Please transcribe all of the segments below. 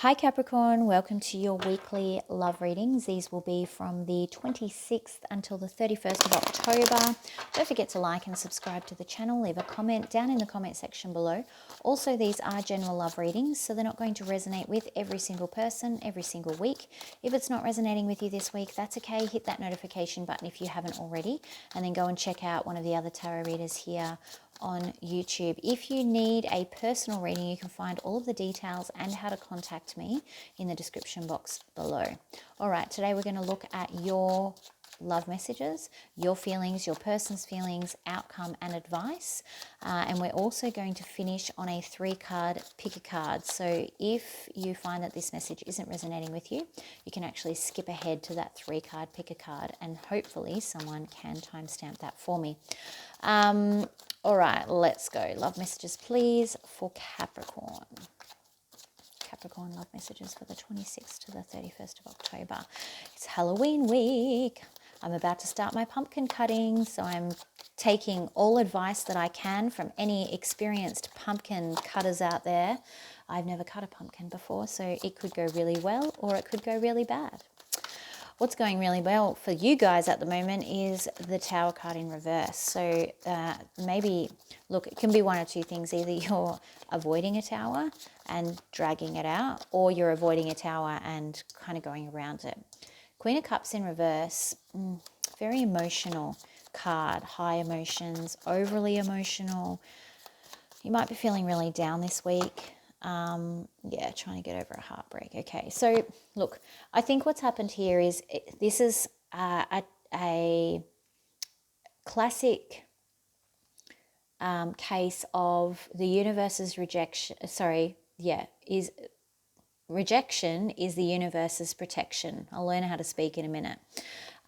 Hi Capricorn, welcome to your weekly love readings. These will be from the 26th until the 31st of October. Don't forget to like and subscribe to the channel. Leave a comment down in the comment section below. Also, these are general love readings, so they're not going to resonate with every single person every single week. If it's not resonating with you this week, that's okay. Hit that notification button if you haven't already, and then go and check out one of the other tarot readers here on YouTube. If you need a personal reading, you can find all of the details and how to contact me in the description box below. All right, today we're going to look at your love messages, your feelings, your person's feelings, outcome and advice. And we're also going to finish on a 3-card pick a card. So if you find that this message isn't resonating with you, you can actually skip ahead to that 3-card pick a card, and hopefully someone can timestamp that for me. All right, let's go. Love messages, please, for Capricorn. Capricorn love messages for the 26th to the 31st of October. It's Halloween week. I'm about to start my pumpkin cutting, so I'm taking all advice that I can from any experienced pumpkin cutters out there. I've never cut a pumpkin before, so it could go really well or it could go really bad. What's going really well for you guys at the moment is the Tower card in reverse. So maybe, look, it can be one or two things. Either you're avoiding a tower and dragging it out, or you're avoiding a tower and kind of going around it. Queen of Cups in reverse, very emotional card, high emotions, overly emotional. You might be feeling really down this week. Yeah, trying to get over a heartbreak. Okay, so look, I think what's happened here is this is a classic case of the universe's rejection. Rejection is the universe's protection. I'll learn how to speak in a minute.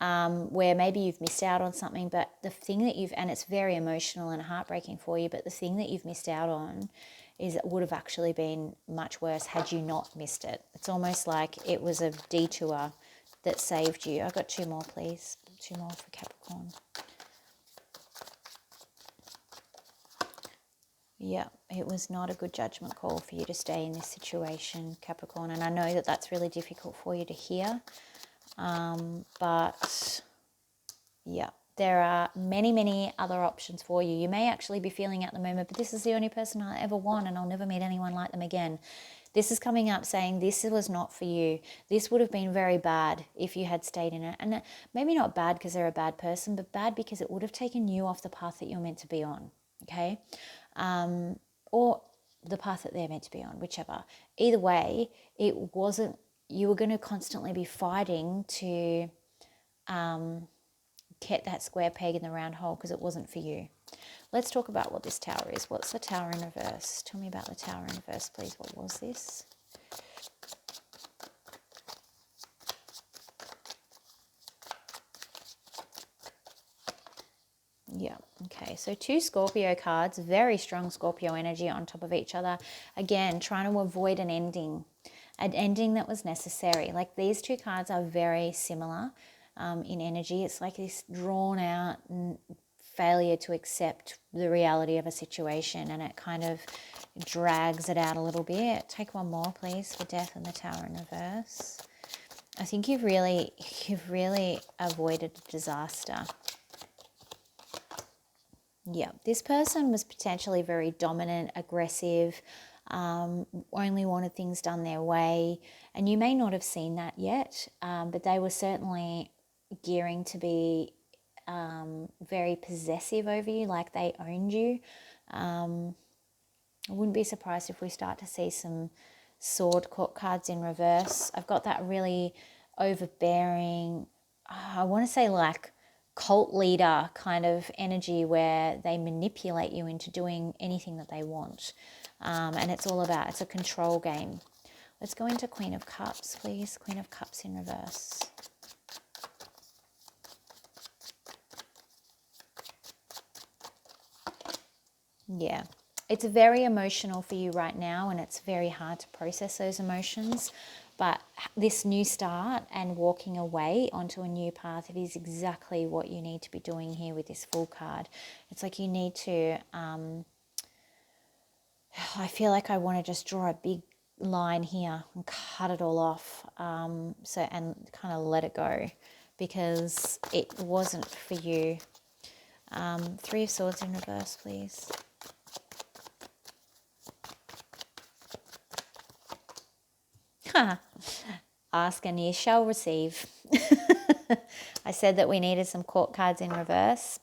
Where maybe you've missed out on something, but the thing that and it's very emotional and heartbreaking for you, but the thing that you've missed out on is it would have actually been much worse had you not missed it. It's almost like it was a detour that saved you. I've got 2 more, please. 2 more for Capricorn. Yeah, it was not a good judgment call for you to stay in this situation, Capricorn. And I know that that's really difficult for you to hear. But yeah, there are many, many other options for you. You may actually be feeling at the moment, but this is the only person I ever want and I'll never meet anyone like them again. This is coming up saying this was not for you. This would have been very bad if you had stayed in it. And maybe not bad because they're a bad person, but bad because it would have taken you off the path that you're meant to be on, okay? Or the path that they're meant to be on, whichever. Either way, it wasn't, you were going to constantly be fighting to get that square peg in the round hole because it wasn't for you. Let's talk about what this tower is. What's the tower in reverse? Tell me about the tower in reverse, please. What was this? Yeah, okay. So 2 Scorpio cards, very strong Scorpio energy on top of each other. Again, trying to avoid an ending that was necessary. Like these 2 cards are very similar in energy. It's like this drawn out failure to accept the reality of a situation, and it kind of drags it out a little bit. Take 1 more, please, for Death and the Tower in reverse. I think you've really avoided a disaster. Yeah, this person was potentially very dominant, aggressive, only wanted things done their way, and you may not have seen that yet, but they were certainly gearing to be very possessive over you, like they owned you. I wouldn't be surprised if we start to see some sword court cards in reverse. I've got that really overbearing, I want to say like cult leader kind of energy where they manipulate you into doing anything that they want. And it's a control game. Let's go into Queen of Cups, please. Queen of Cups in reverse. Yeah, it's very emotional for you right now, and it's very hard to process those emotions. But this new start and walking away onto a new path, it is exactly what you need to be doing here with this Fool card. It's like you need to, I feel like I want to just draw a big line here and cut it all off, so, and kind of let it go because it wasn't for you. Three of Swords in reverse, please. Ask and ye shall receive. I said that we needed some court cards in reverse.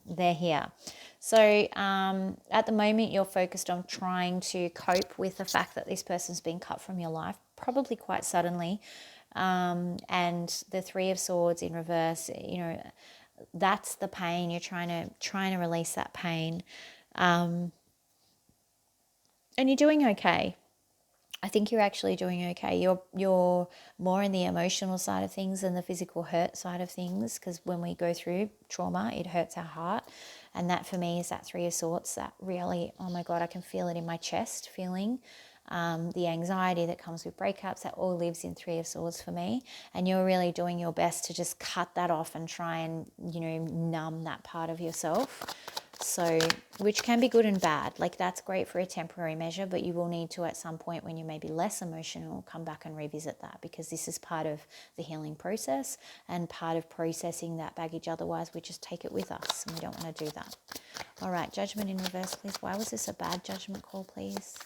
They're here. So at the moment, you're focused on trying to cope with the fact that this person's been cut from your life, probably quite suddenly. And the Three of Swords in reverse, you know, that's the pain. You're trying to release that pain. And you're doing okay. I think you're actually doing okay. You're more in the emotional side of things than the physical hurt side of things, because when we go through trauma, it hurts our heart. And that for me is that Three of Swords, that really, oh my God, I can feel it in my chest, feeling the anxiety that comes with breakups. That all lives in Three of Swords for me. And you're really doing your best to just cut that off and try and, you know, numb that part of yourself. So, which can be good and bad. Like, that's great for a temporary measure, but you will need to, at some point when you may be less emotional, come back and revisit that, because this is part of the healing process and part of processing that baggage. Otherwise, we just take it with us, and we don't want to do that. All right, Judgment in reverse, please. Why was this a bad judgment call, please?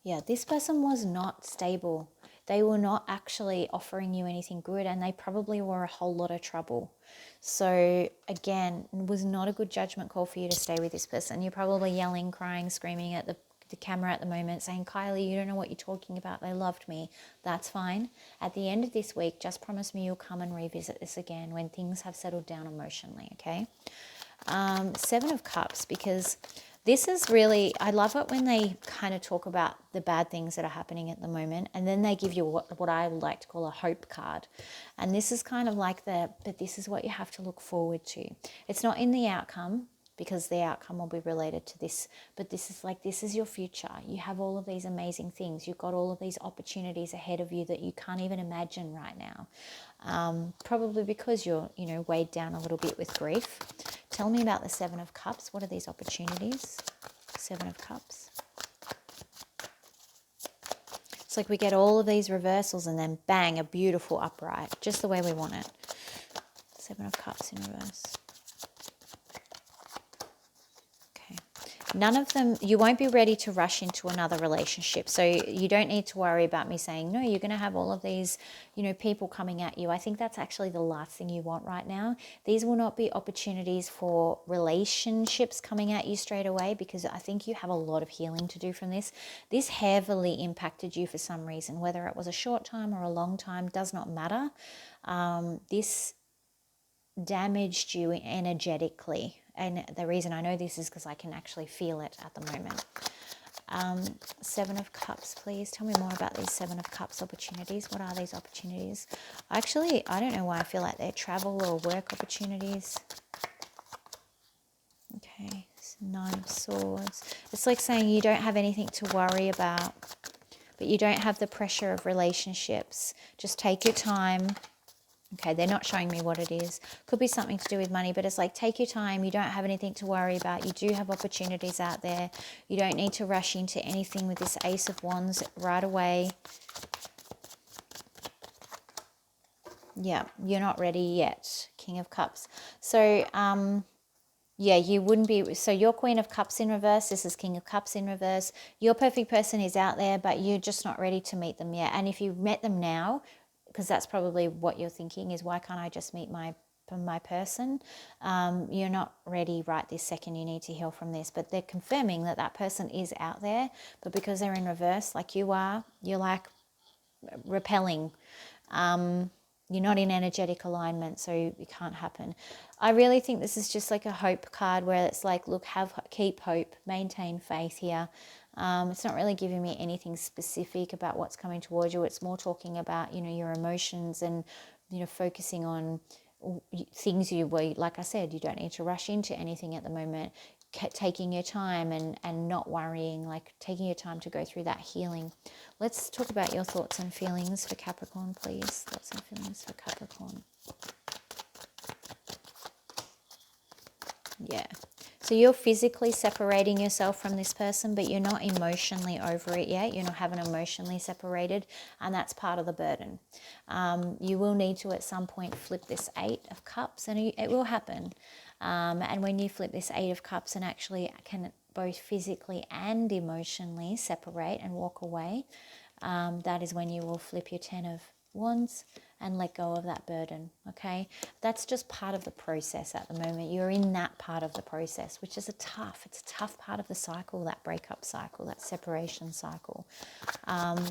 Yeah, this person was not stable. They were not actually offering you anything good, and they probably were a whole lot of trouble. So again, it was not a good judgment call for you to stay with this person. You're probably yelling, crying, screaming at the camera at the moment, saying, Kylie, you don't know what you're talking about. They loved me. That's fine. At the end of this week, just promise me you'll come and revisit this again when things have settled down emotionally, okay? Seven of Cups, because this is really, I love it when they kind of talk about the bad things that are happening at the moment, and then they give you what I would like to call a hope card. And this is kind of like but this is what you have to look forward to. It's not in the outcome, because the outcome will be related to this, but this is your future. You have all of these amazing things. You've got all of these opportunities ahead of you that you can't even imagine right now. Probably because you're, you know, weighed down a little bit with grief. Tell me about the Seven of Cups. What are these opportunities? Seven of Cups. It's like we get all of these reversals and then bang, a beautiful upright, just the way we want it. Seven of Cups in reverse. Okay. None of them, you won't be ready to rush into another relationship. So you don't need to worry about me saying, no, you're going to have all of these, you know, people coming at you. I think that's actually the last thing you want right now. These will not be opportunities for relationships coming at you straight away, because I think you have a lot of healing to do from this. This heavily impacted you for some reason, whether it was a short time or a long time, does not matter. This damaged you energetically. And the reason I know this is because I can actually feel it at the moment. Seven of Cups, please. Tell me more about these Seven of Cups opportunities. What are these opportunities? Actually, I don't know why I feel like they're travel or work opportunities. Okay, Nine of Swords. It's like saying you don't have anything to worry about, but you don't have the pressure of relationships. Just take your time. Okay, they're not showing me what it is. Could be something to do with money, but it's like, take your time. You don't have anything to worry about. You do have opportunities out there. You don't need to rush into anything with this Ace of Wands right away. Yeah, you're not ready yet. King of Cups. So, yeah, you wouldn't be. So you're Queen of Cups in reverse. This is King of Cups in reverse. Your perfect person is out there, but you're just not ready to meet them yet. And if you met them now, because that's probably what you're thinking is, why can't I just meet my person? You're not ready right this second. You need to heal from this. But they're confirming that that person is out there, but because they're in reverse like you are, you're like repelling. You're not in energetic alignment, so it can't happen. I really think this is just like a hope card, where it's like, look, keep hope, maintain faith here. It's not really giving me anything specific about what's coming towards you. It's more talking about, you know, your emotions and, you know, focusing on things like I said, you don't need to rush into anything at the moment. Taking your time and not worrying, like taking your time to go through that healing. Let's talk about your thoughts and feelings for Capricorn, please. Thoughts and feelings for Capricorn. Yeah. So you're physically separating yourself from this person, but you're not emotionally over it yet. You haven't emotionally separated, and that's part of the burden. You will need to at some point flip this 8 of Cups, and it will happen. And when you flip this 8 of Cups and actually can both physically and emotionally separate and walk away, that is when you will flip your 10 of Wands and let go of that burden, okay? That's just part of the process at the moment. You're in that part of the process, which is it's a tough part of the cycle, that breakup cycle, that separation cycle.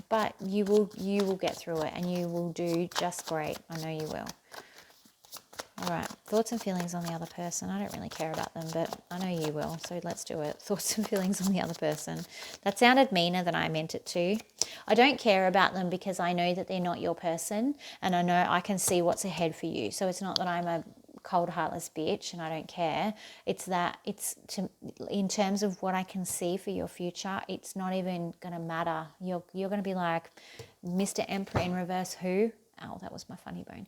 But you will get through it, and you will do just great. I know you will. All right, thoughts and feelings on the other person. I don't really care about them, but I know you will, so let's do it. Thoughts and feelings on the other person. That sounded meaner than I meant it to. I don't care about them because I know that they're not your person, and I know I can see what's ahead for you. So it's not that I'm a cold, heartless bitch and I don't care. It's that in terms of what I can see for your future, it's not even going to matter. You're going to be like, Mr. Emperor in reverse, who? Oh, that was my funny bone.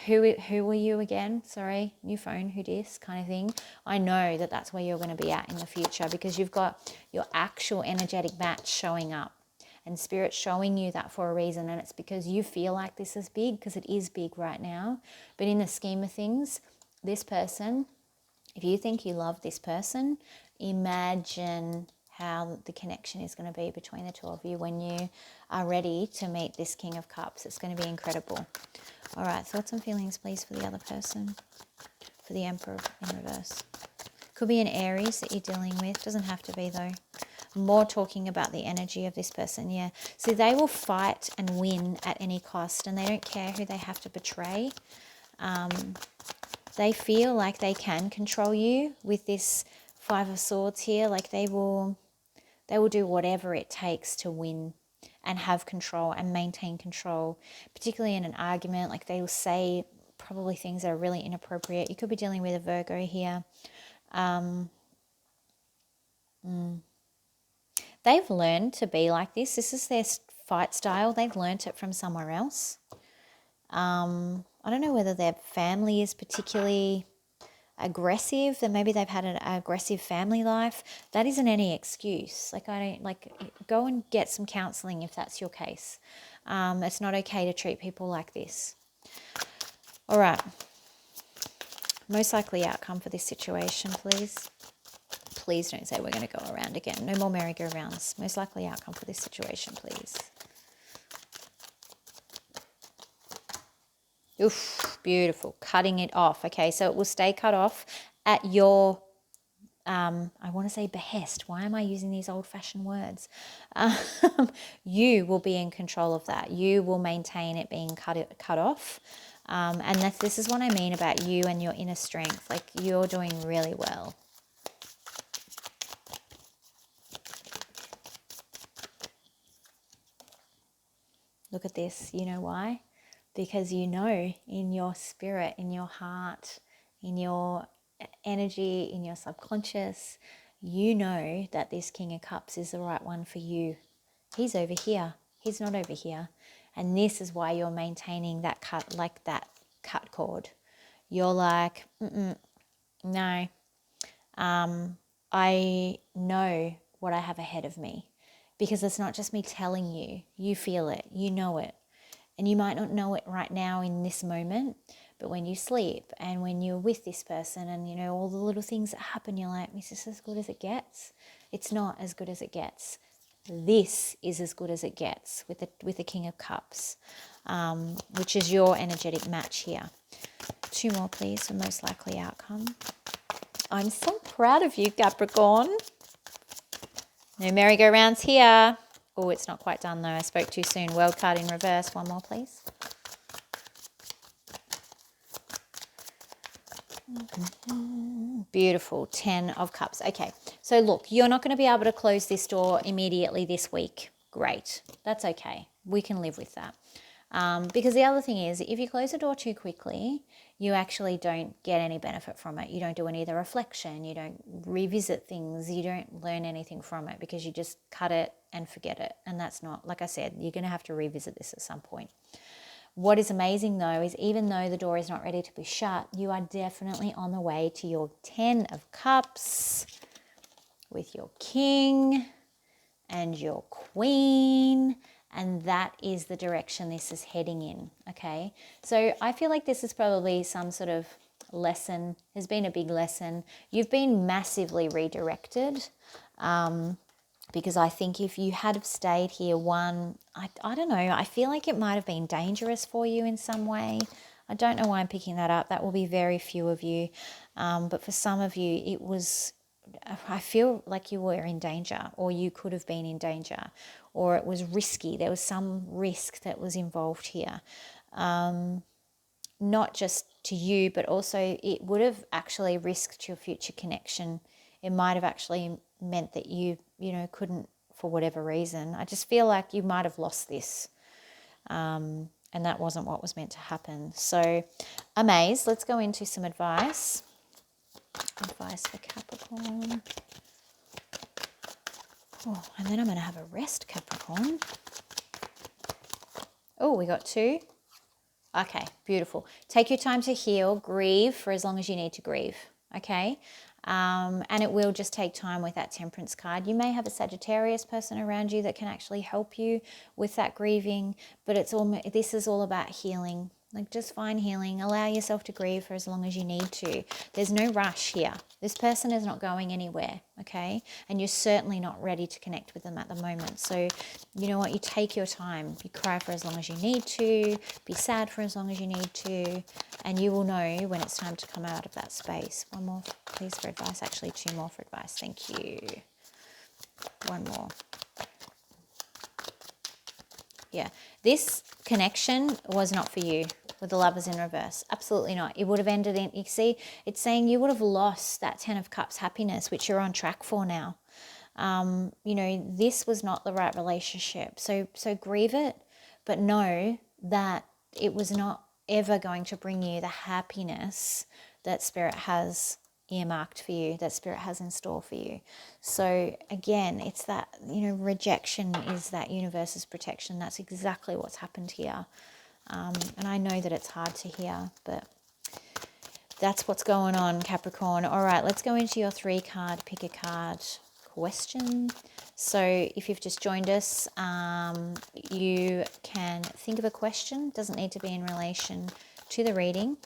Who were you again? Sorry, new phone, who dis kind of thing. I know that that's where you're going to be at in the future, because you've got your actual energetic match showing up, and Spirit showing you that for a reason. And it's because you feel like this is big, because it is big right now. But in the scheme of things, this person, if you think you love this person, imagine how the connection is going to be between the two of you when you are ready to meet this King of Cups. It's going to be incredible. All right, thoughts and feelings, please, for the other person, for the Emperor in reverse. Could be an Aries that you're dealing with. Doesn't have to be, though. More talking about the energy of this person, yeah. So they will fight and win at any cost, and they don't care who they have to betray. They feel like they can control you with this 5 of Swords here. Like they will do whatever it takes to win and have control and maintain control, particularly in an argument. Like they will say probably things that are really inappropriate. You could be dealing with a Virgo here. They've learned to be like this. This is their fight style. They've learned it from somewhere else. I don't know whether their family is particularly aggressive, that maybe they've had an aggressive family life. That isn't any excuse. Go and get some counseling if that's your case. It's not okay to treat people like this. All right, most likely outcome for this situation, please. Please don't say we're going to go around again. No more merry-go-rounds. Most likely outcome for this situation, please. Oof, beautiful. Cutting it off. Okay, so it will stay cut off at your, I want to say behest. Why am I using these old-fashioned words? You will be in control of that. You will maintain it being cut off. And this is what I mean about you and your inner strength. Like, you're doing really well. Look at this. You know why? Because you know in your spirit, in your heart, in your energy, in your subconscious, you know that this King of Cups is the right one for you. He's over here. He's not over here. And this is why you're maintaining that cut, like that cut cord. You're like, no. I know what I have ahead of me, because it's not just me telling you. You feel it. You know it. And you might not know it right now in this moment, but when you sleep and when you're with this person and, you know, all the little things that happen, you're like, is this as good as it gets? It's not as good as it gets. This is as good as it gets with the King of Cups, which is your energetic match here. 2 more, please, for most likely outcome. I'm so proud of you, Capricorn. No merry-go-rounds here. Oh, it's not quite done though. I spoke too soon. World card in reverse. 1 more, please. Beautiful. 10 of Cups. Okay. So look, you're not going to be able to close this door immediately this week. Great. That's okay. We can live with that. Because the other thing is, if you close the door too quickly, you actually don't get any benefit from it. You don't do any of the reflection. You don't revisit things. You don't learn anything from it, because you just cut it and forget it. And that's not, like I said, you're going to have to revisit this at some point. What is amazing though is even though the door is not ready to be shut, you are definitely on the way to your 10 of Cups with your King and your Queen, and that is the direction this is heading in, okay? So I feel like this is probably some sort of lesson, has been a big lesson. You've been massively redirected, because I think if you had have stayed here, I don't know, I feel like it might have been dangerous for you in some way. I don't know why I'm picking that up. That will be very few of you. But for some of you, it was, I feel like you were in danger, or you could have been in danger, or it was risky. There was some risk that was involved here. Not just to you, but also it would have actually risked your future connection. It might have actually meant that you couldn't, for whatever reason. I just feel like you might have lost this. And that wasn't what was meant to happen. So, Amaze, let's go into some advice. Advice for Capricorn. Oh, and then I'm going to have a rest, Capricorn. Oh, we got 2. Okay, beautiful. Take your time to heal, grieve for as long as you need to grieve, okay? And it will just take time with that Temperance card. You may have a Sagittarius person around you that can actually help you with that grieving, but this is all about healing. Like, just find healing. Allow yourself to grieve for as long as you need to. There's no rush here. This person is not going anywhere, okay? And you're certainly not ready to connect with them at the moment. So, you know what? You take your time. You cry for as long as you need to. Be sad for as long as you need to. And you will know when it's time to come out of that space. One more, please, for advice. Actually, 2 more for advice. Thank you. One more. Yeah, this connection was not for you with the Lovers in reverse. Absolutely not. It would have ended in, you see, it's saying you would have lost that 10 of Cups happiness, which you're on track for now. This was not the right relationship. So grieve it, but know that it was not ever going to bring you the happiness that Spirit has earmarked for you, that Spirit has in store for you. So again, it's that, rejection is that universe's protection. That's exactly what's happened here. And I know that it's hard to hear, but that's what's going on, Capricorn. All right, let's go into your 3-card, pick a card question. So if you've just joined us, you can think of a question. Doesn't need to be in relation to the reading.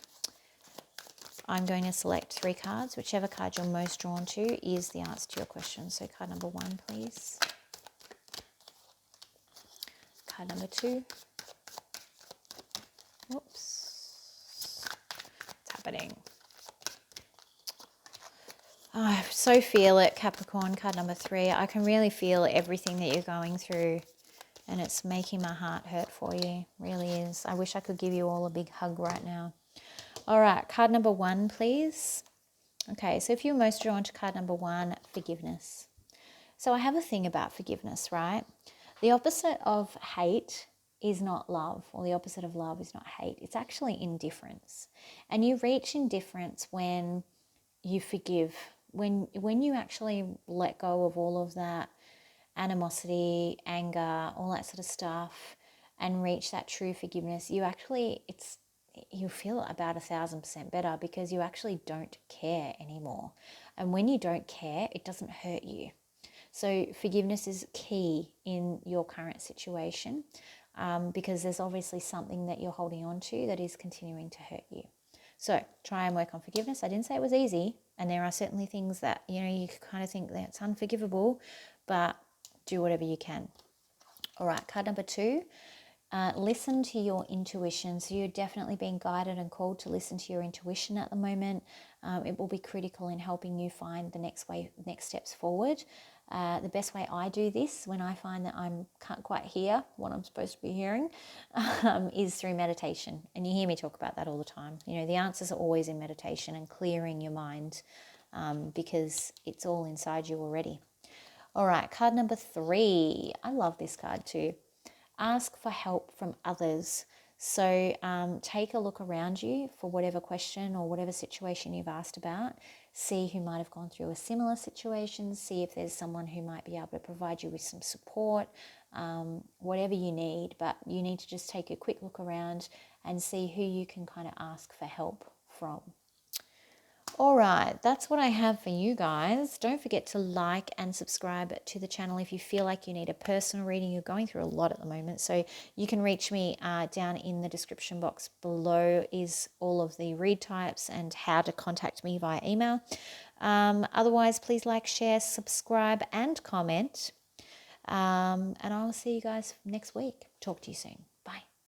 I'm going to select 3 cards. Whichever card you're most drawn to is the answer to your question. So card number 1, please. Card number 2. Whoops. What's happening? I so feel it, Capricorn. Card number 3. I can really feel everything that you're going through, and it's making my heart hurt for you. Really is. I wish I could give you all a big hug right now. All right, card number 1, please. Okay, so if you're most drawn to card number 1, forgiveness. So I have a thing about forgiveness, right? The opposite of hate is not love, or the opposite of love is not hate. It's actually indifference. And you reach indifference when you forgive, when you actually let go of all of that animosity, anger, all that sort of stuff, and reach that true forgiveness. You feel about 1,000% better, because you actually don't care anymore. And when you don't care, it doesn't hurt you. So forgiveness is key in your current situation, because there's obviously something that you're holding on to that is continuing to hurt you. So try and work on forgiveness. I didn't say it was easy, and there are certainly things that, you kind of think that's unforgivable, but do whatever you can. All right, card number 2. Listen to your intuition. So you're definitely being guided and called to listen to your intuition at the moment. It will be critical in helping you find the next steps forward. The best way I do this, when I find that I can't quite hear what I'm supposed to be hearing, is through meditation. And you hear me talk about that all the time. The answers are always in meditation and clearing your mind, because it's all inside you already. All right, card number 3. I love this card too. Ask for help from others. So take a look around you for whatever question or whatever situation you've asked about. See who might have gone through a similar situation. See if there's someone who might be able to provide you with some support, whatever you need. But you need to just take a quick look around and see who you can kind of ask for help from. All right, that's what I have for you guys. Don't forget to like and subscribe to the channel if you feel like you need a personal reading. You're going through a lot at the moment, so you can reach me down in the description box below is all of the read types and how to contact me via email. Otherwise, please like, share, subscribe, and comment. And I'll see you guys next week. Talk to you soon.